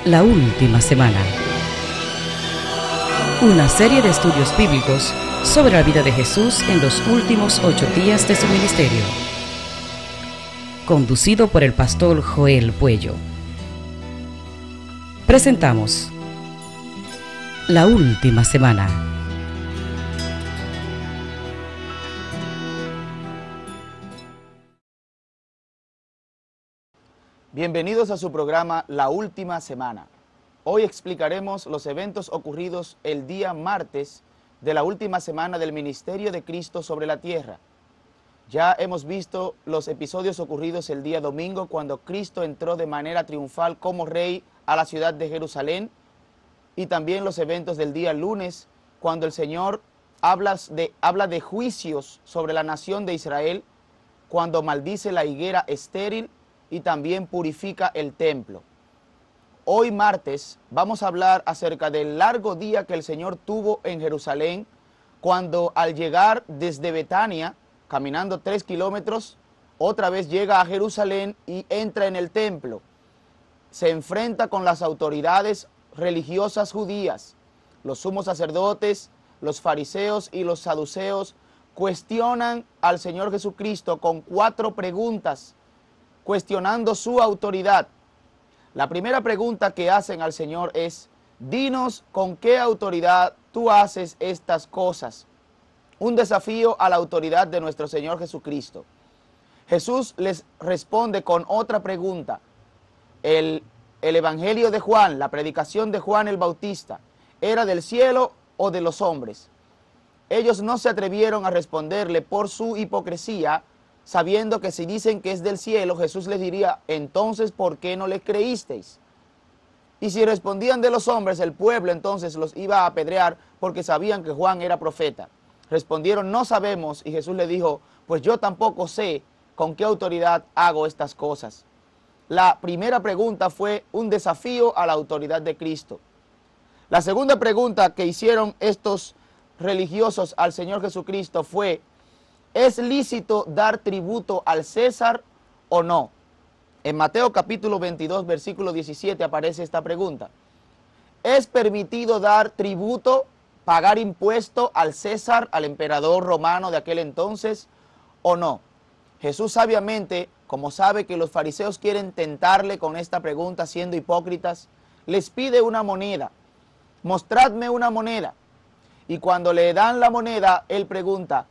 La última semana. Una serie de estudios bíblicos sobre la vida de Jesús en los últimos 8 días de su ministerio. Conducido por el pastor Joel Puello. Presentamos La última semana. Bienvenidos a su programa La Última Semana. Hoy explicaremos los eventos ocurridos el día martes de la última semana del ministerio de Cristo sobre la tierra. Ya hemos visto los episodios ocurridos el día domingo cuando Cristo entró de manera triunfal como rey a la ciudad de Jerusalén, y también los eventos del día lunes cuando el Señor habla de juicios sobre la nación de Israel, cuando maldice la higuera estéril y también purifica el templo. Hoy martes vamos a hablar acerca del largo día que el Señor tuvo en Jerusalén, cuando al llegar desde Betania, caminando 3 kilómetros, otra vez llega a Jerusalén y entra en el templo. Se enfrenta con las autoridades religiosas judías. Los sumos sacerdotes, los fariseos y los saduceos cuestionan al Señor Jesucristo con 4 preguntas, cuestionando su autoridad. La primera pregunta que hacen al Señor es: dinos con qué autoridad tú haces estas cosas. Un desafío a la autoridad de nuestro Señor Jesucristo. Jesús les responde con otra pregunta. El evangelio de Juan, la predicación de Juan el Bautista, ¿era del cielo o de los hombres? Ellos no se atrevieron a responderle por su hipocresía, sabiendo que si dicen que es del cielo, Jesús les diría: entonces, ¿por qué no le creísteis? Y si respondían de los hombres, el pueblo entonces los iba a apedrear porque sabían que Juan era profeta. Respondieron: no sabemos, y Jesús les dijo: pues yo tampoco sé con qué autoridad hago estas cosas. La primera pregunta fue un desafío a la autoridad de Cristo. La segunda pregunta que hicieron estos religiosos al Señor Jesucristo fue: ¿es lícito dar tributo al César o no? En Mateo capítulo 22, versículo 17 aparece esta pregunta. ¿Es permitido dar tributo, pagar impuesto al César, al emperador romano de aquel entonces, o no? Jesús sabiamente, como sabe que los fariseos quieren tentarle con esta pregunta siendo hipócritas, les pide una moneda. Mostradme una moneda. Y cuando le dan la moneda, él pregunta: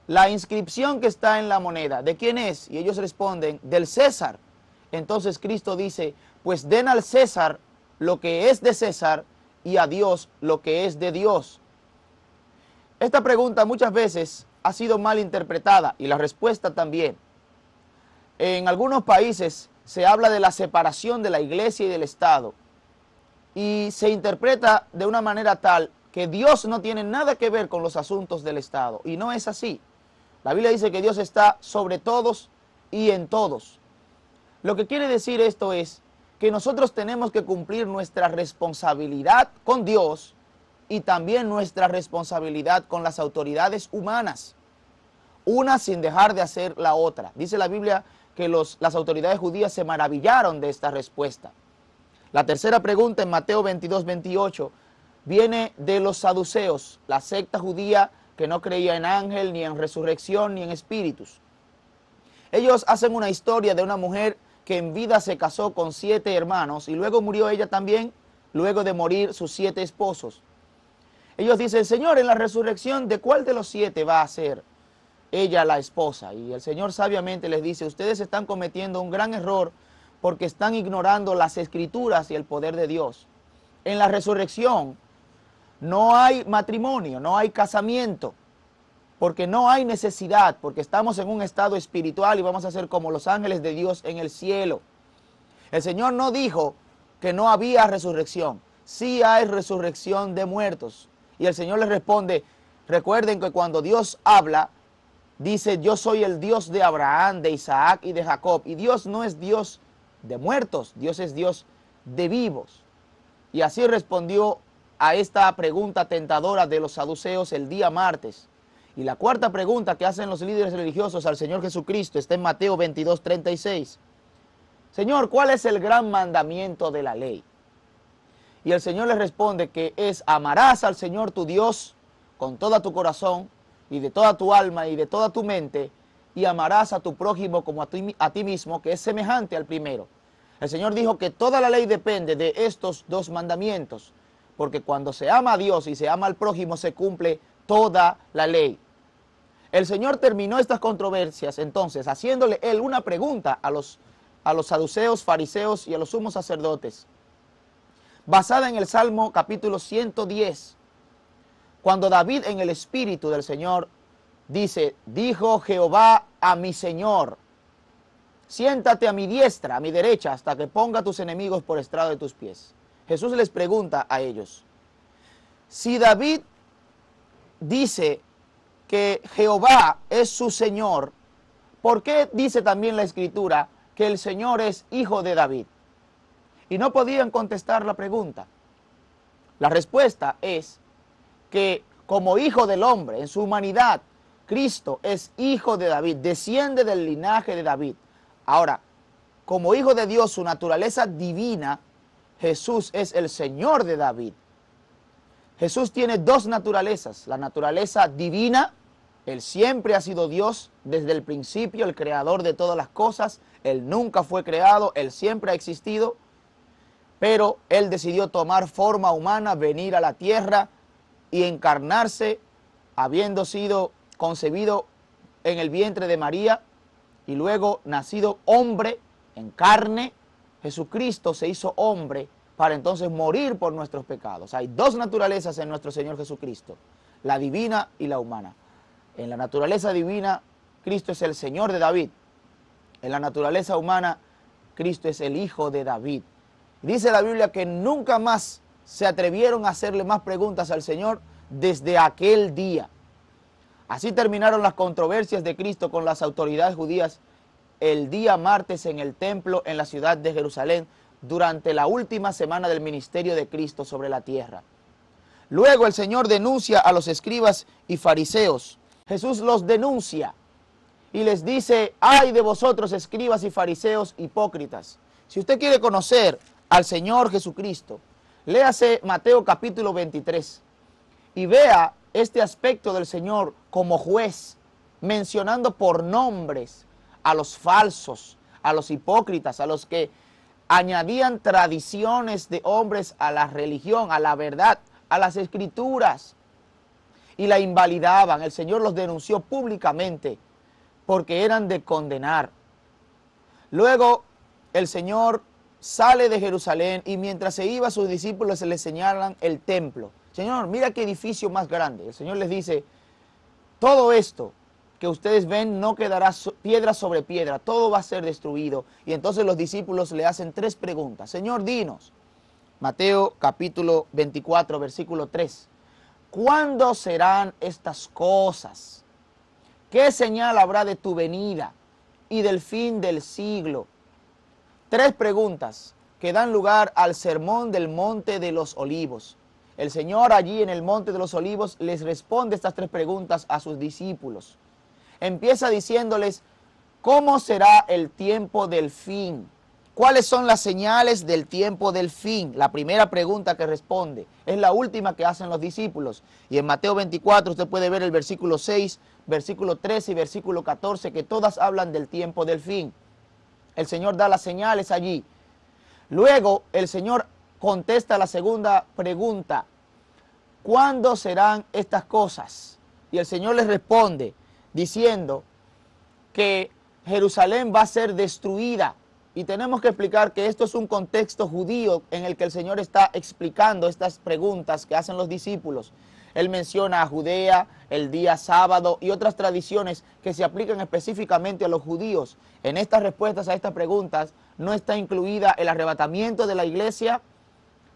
la inscripción que está en la moneda, ¿de quién es? Y ellos responden: del César. Entonces Cristo dice: pues den al César lo que es de César y a Dios lo que es de Dios. Esta pregunta muchas veces ha sido mal interpretada, y la respuesta también. En algunos países se habla de la separación de la iglesia y del Estado, y se interpreta de una manera tal que Dios no tiene nada que ver con los asuntos del Estado, y no es así. La Biblia dice que Dios está sobre todos y en todos. Lo que quiere decir esto es que nosotros tenemos que cumplir nuestra responsabilidad con Dios y también nuestra responsabilidad con las autoridades humanas, una sin dejar de hacer la otra. Dice la Biblia que las autoridades judías se maravillaron de esta respuesta. La tercera pregunta en Mateo 22, 28 viene de los saduceos, la secta judía que no creía en ángel, ni en resurrección, ni en espíritus. Ellos hacen una historia de una mujer que en vida se casó con 7 hermanos y luego murió ella también, luego de morir sus 7 esposos. Ellos dicen: Señor, en la resurrección, ¿de cuál de los 7 va a ser ella la esposa? Y el Señor sabiamente les dice: ustedes están cometiendo un gran error porque están ignorando las Escrituras y el poder de Dios. En la resurrección no hay matrimonio, no hay casamiento, porque no hay necesidad, porque estamos en un estado espiritual y vamos a ser como los ángeles de Dios en el cielo. El Señor no dijo que no había resurrección, sí hay resurrección de muertos. Y el Señor les responde: recuerden que cuando Dios habla, dice: yo soy el Dios de Abraham, de Isaac y de Jacob. Y Dios no es Dios de muertos, Dios es Dios de vivos. Y así respondió a esta pregunta tentadora de los saduceos el día martes. Y la cuarta pregunta que hacen los líderes religiosos al Señor Jesucristo está en Mateo 22, 36. Señor, ¿cuál es el gran mandamiento de la ley? Y el Señor le responde que amarás al Señor tu Dios con todo tu corazón y de toda tu alma y de toda tu mente, y amarás a tu prójimo como a ti mismo, que es semejante al primero. El Señor dijo que toda la ley depende de estos dos mandamientos, porque cuando se ama a Dios y se ama al prójimo se cumple toda la ley. El Señor terminó estas controversias entonces haciéndole él una pregunta a los saduceos, fariseos y a los sumos sacerdotes, basada en el Salmo capítulo 110, cuando David en el Espíritu del Señor dice: dijo Jehová a mi Señor, siéntate a mi diestra, a mi derecha, hasta que ponga a tus enemigos por estrado de tus pies. Jesús les pregunta a ellos, si David dice que Jehová es su Señor, ¿por qué dice también la Escritura que el Señor es hijo de David? Y no podían contestar la pregunta. La respuesta es que como hijo del hombre, en su humanidad, Cristo es hijo de David, desciende del linaje de David. Ahora, como hijo de Dios, su naturaleza divina, Jesús es el Señor de David. Jesús tiene dos naturalezas, la naturaleza divina, Él siempre ha sido Dios desde el principio, el creador de todas las cosas, Él nunca fue creado, Él siempre ha existido, pero Él decidió tomar forma humana, venir a la tierra y encarnarse, habiendo sido concebido en el vientre de María y luego nacido hombre en carne. Jesucristo se hizo hombre para entonces morir por nuestros pecados. Hay dos naturalezas en nuestro Señor Jesucristo, la divina y la humana. En la naturaleza divina, Cristo es el Señor de David. En la naturaleza humana, Cristo es el Hijo de David. Dice la Biblia que nunca más se atrevieron a hacerle más preguntas al Señor desde aquel día. Así terminaron las controversias de Cristo con las autoridades judías el día martes en el templo en la ciudad de Jerusalén durante la última semana del ministerio de Cristo sobre la tierra. Luego el Señor denuncia a los escribas y fariseos. Jesús los denuncia y les dice: ay de vosotros, escribas y fariseos hipócritas. Si usted quiere conocer al Señor Jesucristo, léase Mateo capítulo 23 y vea este aspecto del Señor como juez, mencionando por nombres a los falsos, a los hipócritas, a los que añadían tradiciones de hombres a la religión, a la verdad, a las escrituras, y la invalidaban. El Señor los denunció públicamente porque eran de condenar. Luego el Señor sale de Jerusalén y mientras se iba, sus discípulos se le señalan el templo. Señor, mira qué edificio más grande. El Señor les dice: todo esto que ustedes ven no quedará piedra sobre piedra, todo va a ser destruido. Y entonces los discípulos le hacen tres preguntas. Señor, dinos, Mateo capítulo 24, versículo 3, ¿cuándo serán estas cosas? ¿Qué señal habrá de tu venida y del fin del siglo? Tres preguntas que dan lugar al sermón del Monte de los Olivos. El Señor allí en el Monte de los Olivos les responde estas tres preguntas a sus discípulos. Empieza diciéndoles: ¿cómo será el tiempo del fin? ¿Cuáles son las señales del tiempo del fin? La primera pregunta que responde es la última que hacen los discípulos. Y en Mateo 24 usted puede ver el versículo 6, versículo 13 y versículo 14, que todas hablan del tiempo del fin. El Señor da las señales allí. Luego el Señor contesta la segunda pregunta: ¿cuándo serán estas cosas? Y el Señor les responde diciendo que Jerusalén va a ser destruida. Y tenemos que explicar que esto es un contexto judío en el que el Señor está explicando estas preguntas que hacen los discípulos. Él menciona a Judea, el día sábado y otras tradiciones que se aplican específicamente a los judíos. En estas respuestas a estas preguntas no está incluida el arrebatamiento de la iglesia,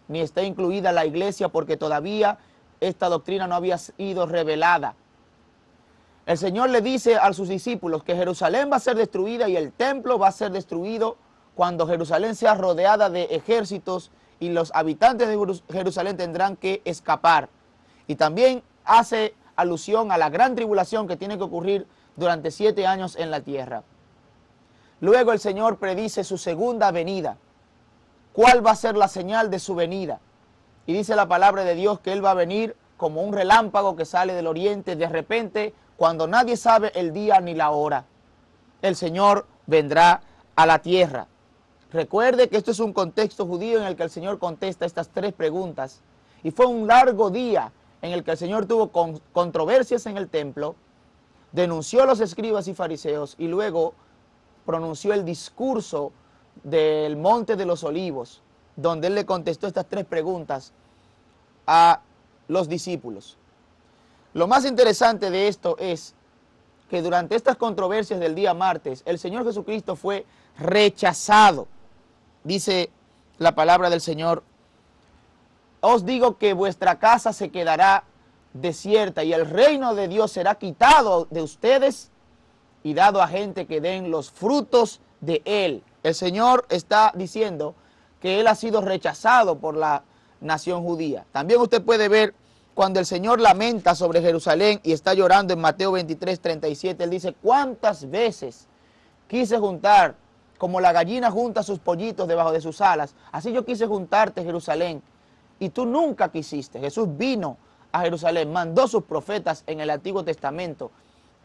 ni está incluida la iglesia, porque todavía esta doctrina no había sido revelada. El Señor le dice a sus discípulos que Jerusalén va a ser destruida y el templo va a ser destruido cuando Jerusalén sea rodeada de ejércitos y los habitantes de Jerusalén tendrán que escapar. Y también hace alusión a la gran tribulación que tiene que ocurrir durante 7 años en la tierra. Luego el Señor predice su segunda venida. ¿Cuál va a ser la señal de su venida? Y dice la palabra de Dios que Él va a venir como un relámpago que sale del oriente de repente, cuando nadie sabe el día ni la hora. El Señor vendrá a la tierra. Recuerde que esto es un contexto judío en el que el Señor contesta estas 3 preguntas. Y fue un largo día en el que el Señor tuvo controversias en el templo, denunció a los escribas y fariseos y luego pronunció el discurso del Monte de los Olivos, donde Él le contestó estas 3 preguntas a los discípulos. Lo más interesante de esto es que durante estas controversias del día martes, el Señor Jesucristo fue rechazado. Dice la palabra del Señor: os digo que vuestra casa se quedará desierta y el reino de Dios será quitado de ustedes y dado a gente que den los frutos de Él. El Señor está diciendo que Él ha sido rechazado por la nación judía. También usted puede ver cuando el Señor lamenta sobre Jerusalén y está llorando en Mateo 23, 37, Él dice: ¿cuántas veces quise juntar, como la gallina junta sus pollitos debajo de sus alas? Así yo quise juntarte, Jerusalén, y tú nunca quisiste. Jesús vino a Jerusalén, mandó sus profetas en el Antiguo Testamento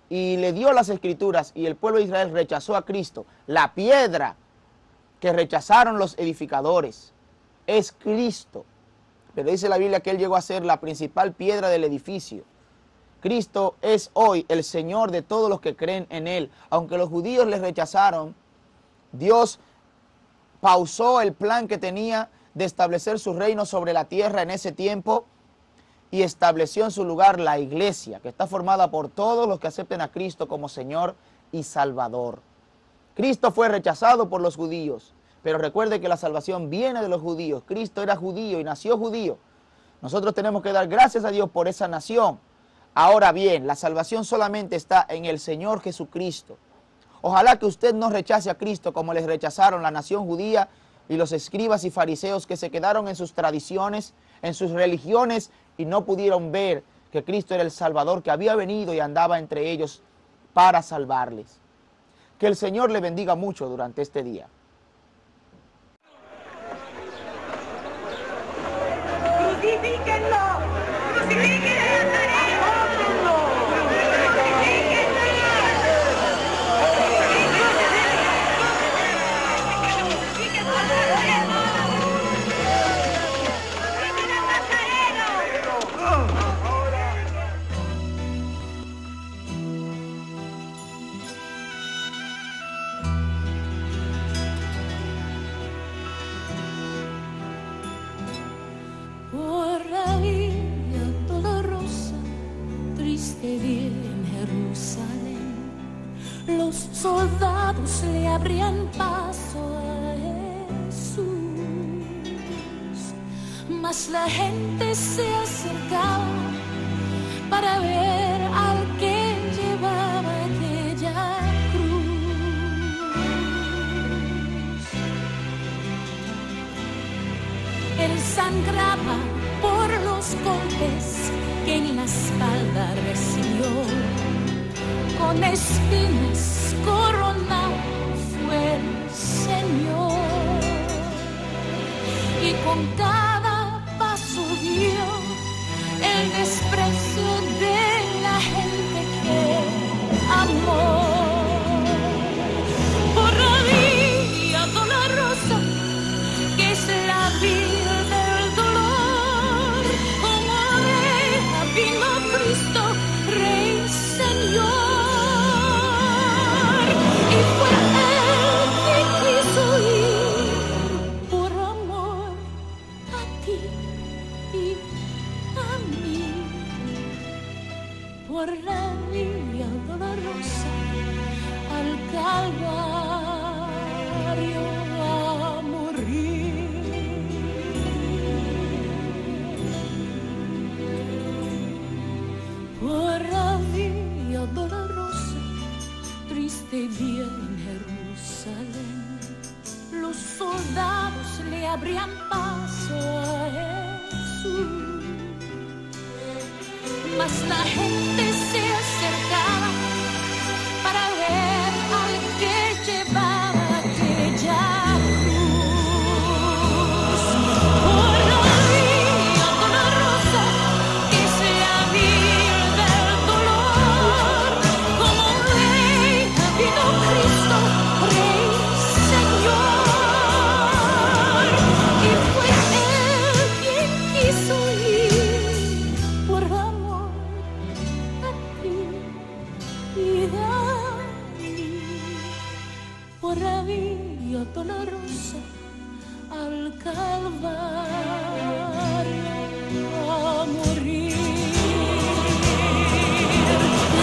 y le dio las Escrituras, y el pueblo de Israel rechazó a Cristo. La piedra que rechazaron los edificadores es Cristo. Pero dice la Biblia que Él llegó a ser la principal piedra del edificio. Cristo es hoy el Señor de todos los que creen en Él. Aunque los judíos le rechazaron, Dios pausó el plan que tenía de establecer su reino sobre la tierra en ese tiempo y estableció en su lugar la iglesia, que está formada por todos los que acepten a Cristo como Señor y Salvador. Cristo fue rechazado por los judíos, pero recuerde que la salvación viene de los judíos. Cristo era judío y nació judío. Nosotros tenemos que dar gracias a Dios por esa nación. Ahora bien, la salvación solamente está en el Señor Jesucristo. Ojalá que usted no rechace a Cristo como les rechazaron la nación judía y los escribas y fariseos, que se quedaron en sus tradiciones, en sus religiones, y no pudieron ver que Cristo era el Salvador que había venido y andaba entre ellos para salvarles. Que el Señor le bendiga mucho durante este día. ¡Crucifíquenlo! ¡Crucifíquenlo! Por la vía dolorosa, triste día en Jerusalén, los soldados le abrían paso a Jesús, mas la gente se acercaba para ver al que llevaba aquella cruz. Él sangraba por los golpes que en la espalda recibió, con espinas coronado fue el Señor, y con cada paso dio el desprecio de la gente que amó. Por la vía dolorosa que es la vía del dolor, como oveja vino Cristo, Rey, Señor, y fue Él que quiso ir por amor a ti y a mí. Por la vía dolorosa al Calvario a morir. Por la vía dolorosa, triste día en Jerusalén, los soldados le abrían paso a Jesús, mas la gente se acercaba para ver al que llevaba aquella cruz. Por la vía vía dolorosa al Calvario a morir.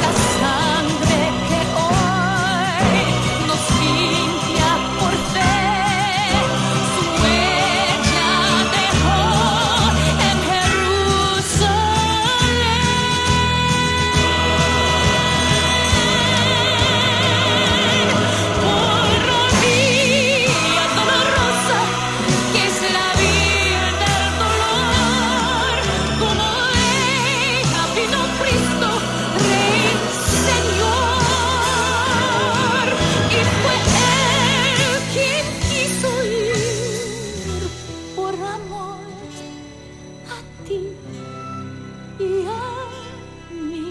La sangre que hoy nos limpia por fe, su huella dejó en Jerusalén. Por la vía dolorosa que es la vía del dolor, como ella vino Cristo, Rey, Señor, y fue Él quien quiso ir por amor a ti y a mí,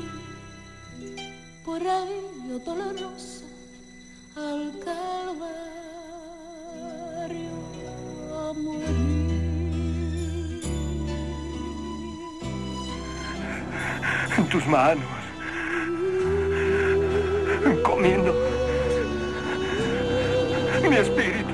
por la vía dolorosa al Calvario a morir. En tus manos, encomiendo mi espíritu.